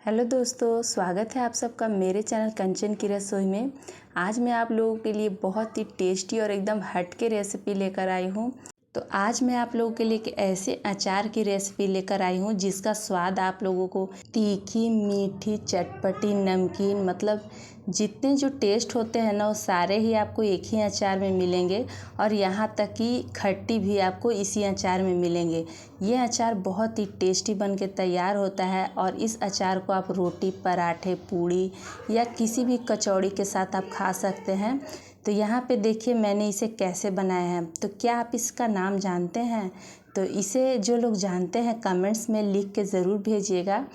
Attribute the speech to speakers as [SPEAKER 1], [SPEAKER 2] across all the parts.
[SPEAKER 1] Hello दोस्तों, स्वागत है आप सबका मेरे चैनल कंचन की रसोई में। आज मैं आप लोगों के लिए बहुत ही टेस्टी और एकदम हटके रेसिपी लेकर आई हूँ। तो आज मैं आप लोगों के लिए एक ऐसे अचार की रेसिपी लेकर आई हूँ जिसका स्वाद आप लोगों को तीखी, मीठी, चटपटी, नमकीन मतलब जितने जो टेस्ट होते हैं ना वो सारे ही आपको एक ही अचार में मिलेंगे। और यहाँ तक कि खट्टी भी आपको इसी अचार में मिलेंगे। ये अचार बहुत ही टेस्टी बन के तैयार होता है और इस अचार को आप रोटी, पराठे, पूड़ी या किसी भी कचौड़ी के साथ आप खा सकते हैं। तो यहाँ पे देखिए मैंने इसे कैसे बनाया है। तो क्या आप इसका नाम जानते हैं? तो इसे जो लोग जानते हैं कमेंट्स में लिख के ज़रूर भेजिएगा।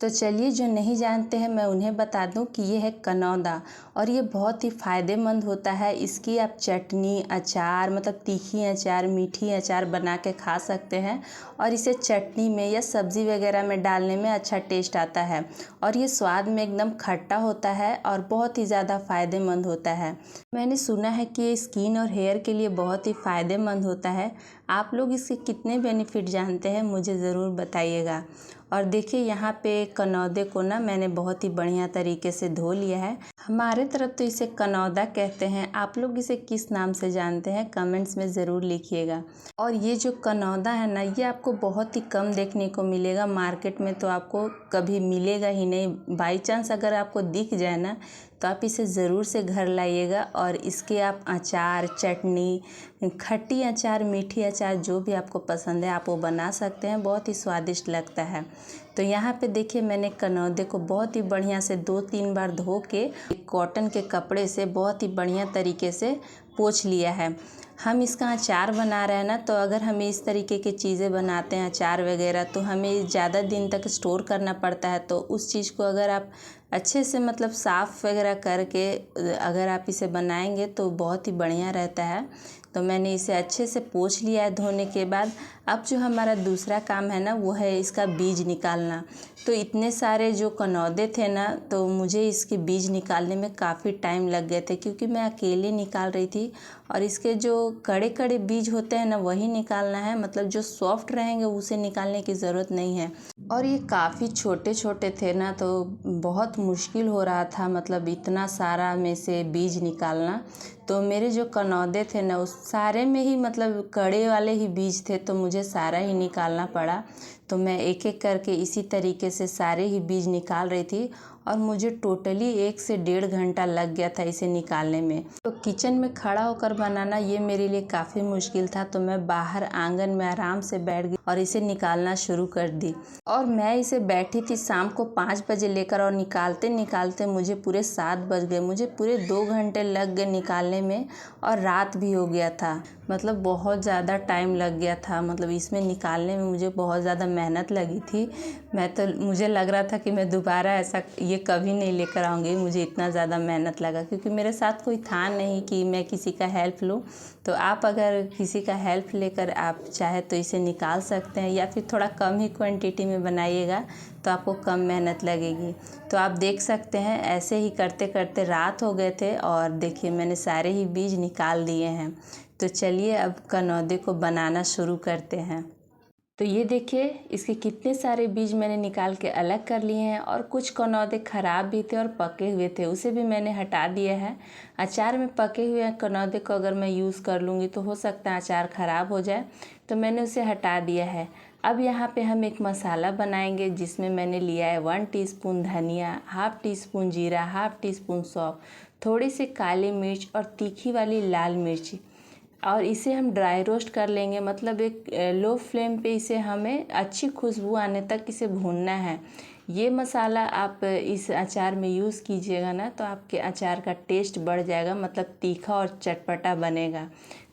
[SPEAKER 1] तो चलिए, जो नहीं जानते हैं मैं उन्हें बता दूं कि ये है कनौदा और ये बहुत ही फ़ायदेमंद होता है। इसकी आप चटनी, अचार मतलब तीखी अचार, मीठी अचार बना के खा सकते हैं और इसे चटनी में या सब्ज़ी वगैरह में डालने में अच्छा टेस्ट आता है। और ये स्वाद में एकदम खट्टा होता है और बहुत ही ज़्यादा फ़ायदेमंद होता है। मैंने सुना है कि ये स्किन और हेयर के लिए बहुत ही फ़ायदेमंद होता है। आप लोग इसके कितने बेनिफिट जानते हैं मुझे ज़रूर बताइएगा। और देखिए यहाँ पे कनौदे को ना मैंने बहुत ही बढ़िया तरीके से धो लिया है। हमारे तरफ तो इसे कनौदा कहते हैं। आप लोग इसे किस नाम से जानते हैं कमेंट्स में ज़रूर लिखिएगा। और ये जो कनौदा है ना ये आपको बहुत ही कम देखने को मिलेगा मार्केट में, तो आपको कभी मिलेगा ही नहीं। बाई चांस अगर आपको दिख जाए ना तो आप इसे ज़रूर से घर लाइएगा और इसके आप अचार, चटनी, खट्टी अचार, मीठी अचार जो भी आपको पसंद है आप वो बना सकते हैं। बहुत ही स्वादिष्ट लगता है। तो यहाँ पे देखिए मैंने कनौदे को बहुत ही बढ़िया से 2-3 बार धो के कॉटन के कपड़े से बहुत ही बढ़िया तरीके से पोंछ लिया है। हम इसका अचार बना रहे हैं ना, तो अगर हमें इस तरीके की चीज़ें बनाते हैं अचार वगैरह तो हमें ज़्यादा दिन तक स्टोर करना पड़ता है। तो उस चीज़ को अगर आप अच्छे से मतलब साफ़ वगैरह करके अगर आप इसे बनाएंगे तो बहुत ही बढ़िया रहता है। तो मैंने इसे अच्छे से पोंछ लिया है धोने के बाद। अब जो हमारा दूसरा काम है ना वो है इसका बीज निकालना। तो इतने सारे जो कनौदे थे ना तो मुझे इसके बीज निकालने में काफ़ी टाइम लग गए थे क्योंकि मैं अकेले निकाल रही थी। और इसके जो कड़े कड़े बीज होते हैं ना वही निकालना है, मतलब जो सॉफ्ट रहेंगे उसे निकालने की ज़रूरत नहीं है। और ये काफ़ी छोटे छोटे थे ना तो बहुत मुश्किल हो रहा था, मतलब इतना सारा में से बीज निकालना। तो मेरे जो कनौदे थे ना उस सारे में ही मतलब कड़े वाले ही बीज थे, तो मुझे सारा ही निकालना पड़ा। तो मैं एक एक करके इसी तरीके से सारे ही बीज निकाल रही थी और मुझे टोटली 1 से 1.5 घंटा लग गया था इसे निकालने में। तो किचन में खड़ा होकर बनाना ये मेरे लिए काफ़ी मुश्किल था, तो मैं बाहर आंगन में आराम से बैठ गई और इसे निकालना शुरू कर दी। और मैं इसे बैठी थी शाम को 5 बजे लेकर और निकालते निकालते मुझे पूरे 7 बज गए। मुझे पूरे 2 घंटे लग गए निकालने में और रात भी हो गया था। मतलब बहुत ज़्यादा टाइम लग गया था, मतलब इसमें निकालने में मुझे बहुत ज़्यादा मेहनत लगी थी। मुझे लग रहा था कि मैं दोबारा ऐसा ये कभी नहीं लेकर आऊँगी। मुझे इतना ज़्यादा मेहनत लगा क्योंकि मेरे साथ कोई था नहीं कि मैं किसी का हेल्प लूँ। तो आप अगर किसी का हेल्प लेकर आप चाहे तो इसे निकाल सकते हैं या फिर थोड़ा कम ही क्वांटिटी में बनाइएगा तो आपको कम मेहनत लगेगी। तो आप देख सकते हैं ऐसे ही करते करते रात हो गए थे और देखिए मैंने सारे ही बीज निकाल दिए हैं। तो चलिए अब कनौदे को बनाना शुरू करते हैं। तो ये देखिए इसके कितने सारे बीज मैंने निकाल के अलग कर लिए हैं और कुछ कनौदे ख़राब भी थे और पके हुए थे, उसे भी मैंने हटा दिया है। अचार में पके हुए कनौदे को अगर मैं यूज़ कर लूँगी तो हो सकता है अचार ख़राब हो जाए, तो मैंने उसे हटा दिया है। अब यहाँ पे हम एक मसाला बनाएंगे जिसमें मैंने लिया है 1 टीस्पून धनिया, ½ टीस्पून जीरा, ½ टीस्पून सौंफ, थोड़ी सी काली मिर्च और तीखी वाली लाल मिर्ची। और इसे हम ड्राई रोस्ट कर लेंगे, मतलब एक लो फ्लेम पे इसे हमें अच्छी खुशबू आने तक इसे भूनना है। ये मसाला आप इस अचार में यूज़ कीजिएगा ना तो आपके अचार का टेस्ट बढ़ जाएगा, मतलब तीखा और चटपटा बनेगा।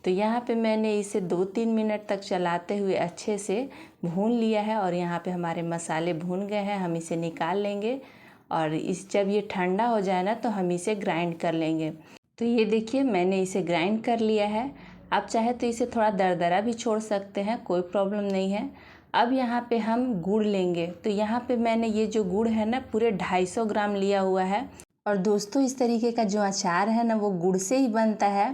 [SPEAKER 1] तो यहाँ पे मैंने इसे 2-3 मिनट तक चलाते हुए अच्छे से भून लिया है और यहाँ पे हमारे मसाले भून गए हैं। हम इसे निकाल लेंगे और जब ये ठंडा हो जाए ना तो हम इसे ग्राइंड कर लेंगे। तो ये देखिए मैंने इसे ग्राइंड कर लिया है। आप चाहे तो इसे थोड़ा दरदरा भी छोड़ सकते हैं, कोई प्रॉब्लम नहीं है। अब यहाँ पे हम गुड़ लेंगे। तो यहाँ पे मैंने ये जो गुड़ है ना पूरे 250 ग्राम लिया हुआ है। और दोस्तों इस तरीके का जो अचार है ना वो गुड़ से ही बनता है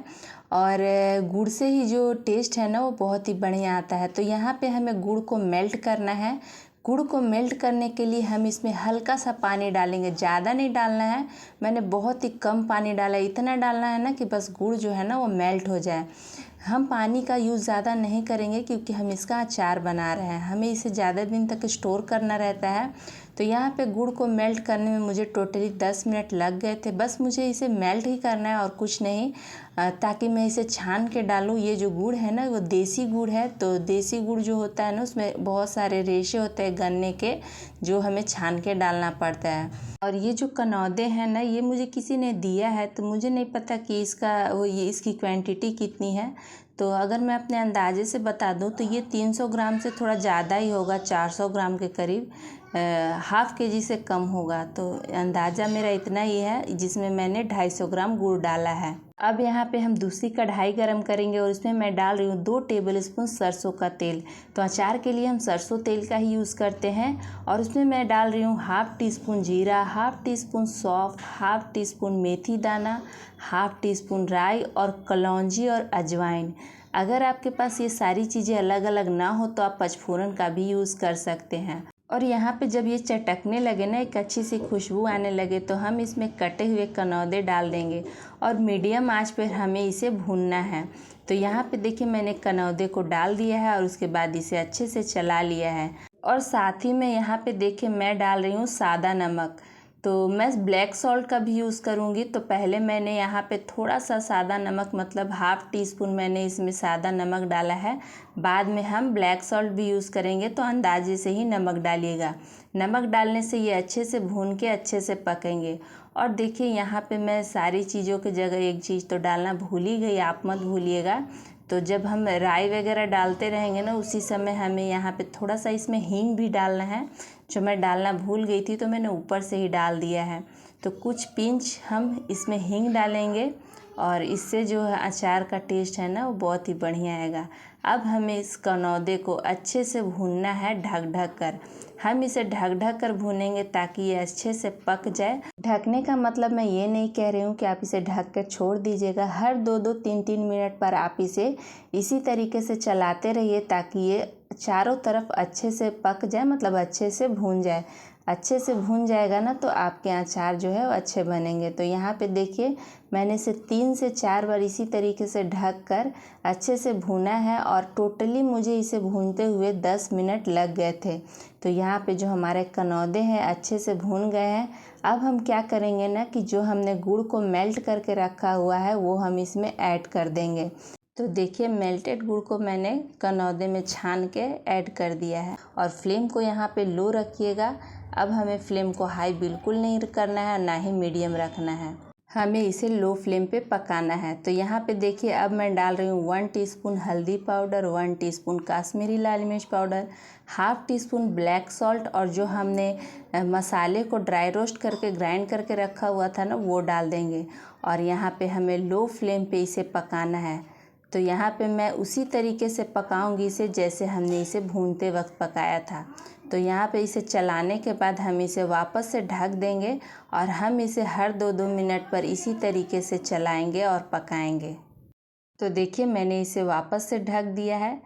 [SPEAKER 1] और गुड़ से ही जो टेस्ट है ना वो बहुत ही बढ़िया आता है। तो यहाँ पे हमें गुड़ को मेल्ट करना है। गुड़ को मेल्ट करने के लिए हम इसमें हल्का सा पानी डालेंगे, ज़्यादा नहीं डालना है। मैंने बहुत ही कम पानी डाला है, इतना डालना है ना कि बस गुड़ जो है ना वो मेल्ट हो जाए। हम पानी का यूज़ ज़्यादा नहीं करेंगे क्योंकि हम इसका अचार बना रहे हैं, हमें इसे ज़्यादा दिन तक स्टोर करना रहता है। तो यहाँ पे गुड़ को मेल्ट करने में मुझे टोटली 10 मिनट लग गए थे। बस मुझे इसे मेल्ट ही करना है और कुछ नहीं, ताकि मैं इसे छान के डालूँ। ये जो गुड़ है ना वो देसी गुड़ है, तो देसी गुड़ जो होता है ना उसमें बहुत सारे रेशे होते हैं गन्ने के, जो हमें छान के डालना पड़ता है। और ये जो कनौदे हैं ना, ये मुझे किसी ने दिया है, तो मुझे नहीं पता कि इसकी क्वांटिटी कितनी है। तो अगर मैं अपने अंदाजे से बता दूं तो ये 300 ग्राम से थोड़ा ज़्यादा ही होगा, 400 ग्राम के करीब, हाफ़ केजी से कम होगा। तो अंदाज़ा मेरा इतना ही है, जिसमें मैंने 250 ग्राम गुड़ डाला है। अब यहाँ पे हम दूसरी कढ़ाई गरम करेंगे और इसमें मैं डाल रही हूँ 2 टेबलस्पून सरसों का तेल। तो अचार के लिए हम सरसों तेल का ही यूज़ करते हैं। और उसमें मैं डाल रही हूँ हाफ़ टी स्पून जीरा, हाफ़ टी स्पून सौंफ, हाफ़ टी स्पून मेथी दाना, हाफ़ टी स्पून राई और कलौंजी और अजवाइन। अगर आपके पास ये सारी चीज़ें अलग अलग ना हो तो आप पचफोरन का भी यूज़ कर सकते हैं। और यहाँ पे जब ये चटकने लगे ना, एक अच्छी सी खुशबू आने लगे, तो हम इसमें कटे हुए कनौदे डाल देंगे और मीडियम आंच पर हमें इसे भूनना है। तो यहाँ पे देखिए मैंने कनौदे को डाल दिया है और उसके बाद इसे अच्छे से चला लिया है। और साथ ही में यहाँ पे देखिए मैं डाल रही हूँ सादा नमक। तो मैं ब्लैक सॉल्ट का भी यूज़ करूँगी। तो पहले मैंने यहाँ पे थोड़ा सा सादा नमक, मतलब हाफ़ टी स्पून मैंने इसमें सादा नमक डाला है। बाद में हम ब्लैक सॉल्ट भी यूज़ करेंगे, तो अंदाजे से ही नमक डालिएगा। नमक डालने से ये अच्छे से भून के अच्छे से पकेंगे। और देखिए यहाँ पे मैं सारी चीज़ों की जगह एक चीज़ तो डालना भूल ही गई, आप मत भूलिएगा। तो जब हम राई वगैरह डालते रहेंगे ना, उसी समय हमें यहाँ पे थोड़ा सा इसमें हींग भी डालना है, जो मैं डालना भूल गई थी, तो मैंने ऊपर से ही डाल दिया है। तो कुछ पिंच हम इसमें हींग डालेंगे और इससे जो है अचार का टेस्ट है ना वो बहुत ही बढ़िया आएगा। अब हमें इस कनौदे को अच्छे से भूनना है ढक ढक कर। हम इसे ढक ढक कर भूनेंगे ताकि ये अच्छे से पक जाए। ढकने का मतलब मैं ये नहीं कह रही हूँ कि आप इसे ढक कर छोड़ दीजिएगा। हर 2-2, 3-3 मिनट पर आप इसे इसी तरीके से चलाते रहिए ताकि ये चारों तरफ अच्छे से पक जाए, मतलब अच्छे से भून जाए। अच्छे से भून जाएगा ना तो आपके अचार जो है वो अच्छे बनेंगे। तो यहाँ पे देखिए मैंने इसे 3 से 4 बार इसी तरीके से ढक कर अच्छे से भूना है और टोटली मुझे इसे भूनते हुए 10 मिनट लग गए थे। तो यहाँ पे जो हमारे कनौदे हैं अच्छे से भून गए हैं। अब हम क्या करेंगे ना कि जो हमने गुड़ को मेल्ट करके रखा हुआ है वो हम इसमें ऐड कर देंगे। तो देखिए मेल्टेड गुड़ को मैंने कनौदे में छान के ऐड कर दिया है। और फ्लेम को यहाँ पे लो रखिएगा। अब हमें फ्लेम को हाई बिल्कुल नहीं करना है, ना ही मीडियम रखना है, हमें इसे लो फ्लेम पे पकाना है। तो यहाँ पे देखिए अब मैं डाल रही हूँ 1 टीस्पून हल्दी पाउडर, 1 टीस्पून काश्मीरी लाल मिर्च powder, half tea spoon black salt, और जो हमने मसाले को ड्राई रोस्ट करके ग्राइंड करके रखा हुआ था ना वो डाल देंगे। और यहाँ पे हमें लो फ्लेम पे इसे पकाना है। तो यहाँ पे मैं उसी तरीके से पकाऊंगी इसे जैसे हमने इसे भूनते वक्त पकाया था। तो यहाँ पे इसे चलाने के बाद हम इसे वापस से ढक देंगे और हम इसे हर 2-2 मिनट पर इसी तरीके से चलाएंगे और पकाएंगे। तो देखिए मैंने इसे वापस से ढक दिया है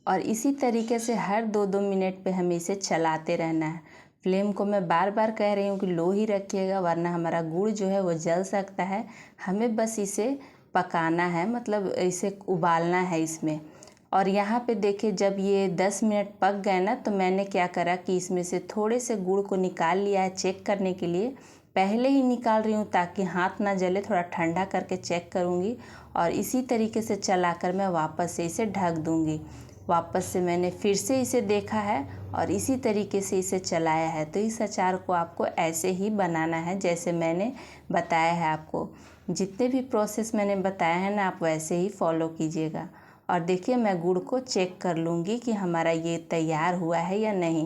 [SPEAKER 1] और इसी तरीके से हर 2-2 मिनट पे हमें इसे चलाते रहना है। फ्लेम को मैं बार बार कह रही हूँ कि लो ही रखिएगा, वरना हमारा गुड़ जो है वो जल सकता है। हमें बस इसे पकाना है, मतलब इसे उबालना है इसमें। और यहाँ पे देखिए जब ये 10 मिनट पक गए ना, तो मैंने क्या करा कि इसमें से थोड़े से गुड़ को निकाल लिया है चेक करने के लिए। पहले ही निकाल रही हूँ ताकि हाथ ना जले, थोड़ा ठंडा करके चेक करूँगी। और इसी तरीके से चलाकर मैं वापस से इसे ढक दूँगी। वापस से मैंने फिर से इसे देखा है और इसी तरीके से इसे चलाया है। तो इस अचार को आपको ऐसे ही बनाना है जैसे मैंने बताया है आपको। जितने भी प्रोसेस मैंने बताया है ना, आप वैसे ही फॉलो कीजिएगा। और देखिए मैं गुड़ को चेक कर लूँगी कि हमारा ये तैयार हुआ है या नहीं।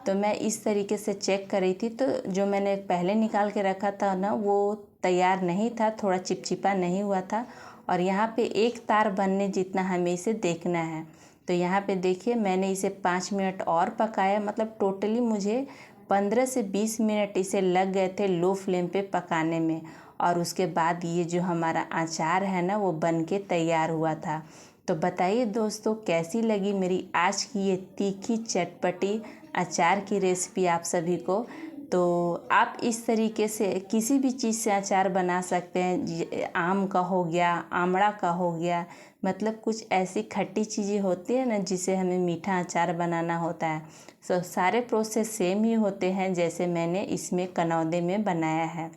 [SPEAKER 1] तो मैं इस तरीके से चेक कर रही थी, तो जो मैंने पहले निकाल के रखा था ना वो तैयार नहीं था, थोड़ा चिपचिपा नहीं हुआ था। और यहाँ पे एक तार बनने जितना हमें इसे देखना है। तो यहाँ पे देखिए मैंने इसे 5 मिनट और पकाया, मतलब टोटली मुझे 15 से 20 मिनट इसे लग गए थे लो फ्लेम पे पकाने में। और उसके बाद ये जो हमारा अचार है ना वो बन के तैयार हुआ था। तो बताइए दोस्तों कैसी लगी मेरी आज की ये तीखी चटपटी अचार की रेसिपी आप सभी को। तो आप इस तरीके से किसी भी चीज़ से अचार बना सकते हैं। आम का हो गया, आमड़ा का हो गया, मतलब कुछ ऐसी खट्टी चीज़ें होती है ना जिसे हमें मीठा अचार बनाना होता है। तो सारे प्रोसेस सेम ही होते हैं जैसे मैंने इसमें कनौदे में बनाया है।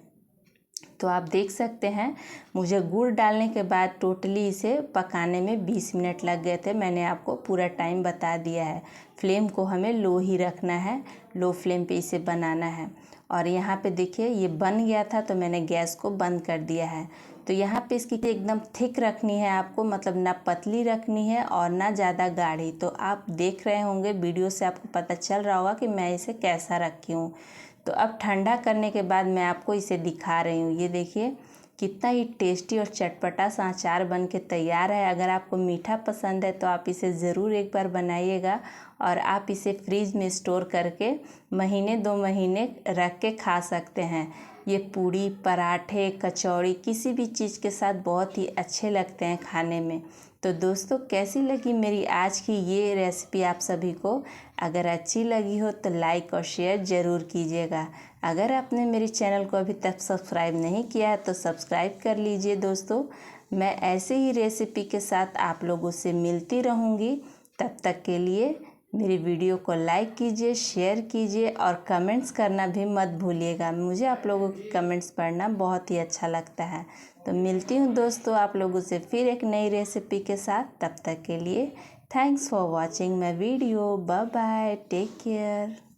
[SPEAKER 1] तो आप देख सकते हैं मुझे गुड़ डालने के बाद टोटली इसे पकाने में 20 मिनट लग गए थे। मैंने आपको पूरा टाइम बता दिया है। फ्लेम को हमें लो ही रखना है, लो फ्लेम पे इसे बनाना है। और यहाँ पे देखिए ये बन गया था तो मैंने गैस को बंद कर दिया है। तो यहाँ पे इसकी एकदम थिक रखनी है आपको, मतलब ना पतली रखनी है और ना ज़्यादा गाढ़ी। तो आप देख रहे होंगे वीडियो से आपको पता चल रहा होगा कि मैं इसे कैसा रखी हूँ। तो अब ठंडा करने के बाद मैं आपको इसे दिखा रही हूँ। ये देखिए कितना ही टेस्टी और चटपटा सा अचार बन के तैयार है। अगर आपको मीठा पसंद है तो आप इसे ज़रूर एक बार बनाइएगा और आप इसे फ्रीज में स्टोर करके महीने 2 महीने रख के खा सकते हैं। ये पूड़ी, पराठे, कचौड़ी किसी भी चीज़ के साथ बहुत ही अच्छे लगते हैं खाने में। तो दोस्तों कैसी लगी मेरी आज की ये रेसिपी आप सभी को? अगर अच्छी लगी हो तो लाइक और शेयर ज़रूर कीजिएगा। अगर आपने मेरे चैनल को अभी तक सब्सक्राइब नहीं किया है तो सब्सक्राइब कर लीजिए दोस्तों। मैं ऐसे ही रेसिपी के साथ आप लोगों से मिलती रहूँगी। तब तक के लिए मेरी वीडियो को लाइक कीजिए, शेयर कीजिए और कमेंट्स करना भी मत भूलिएगा। मुझे आप लोगों के कमेंट्स पढ़ना बहुत ही अच्छा लगता है। तो मिलती हूँ दोस्तों आप लोगों से फिर एक नई रेसिपी के साथ। तब तक के लिए thanks for watching my video. Bye bye, take care.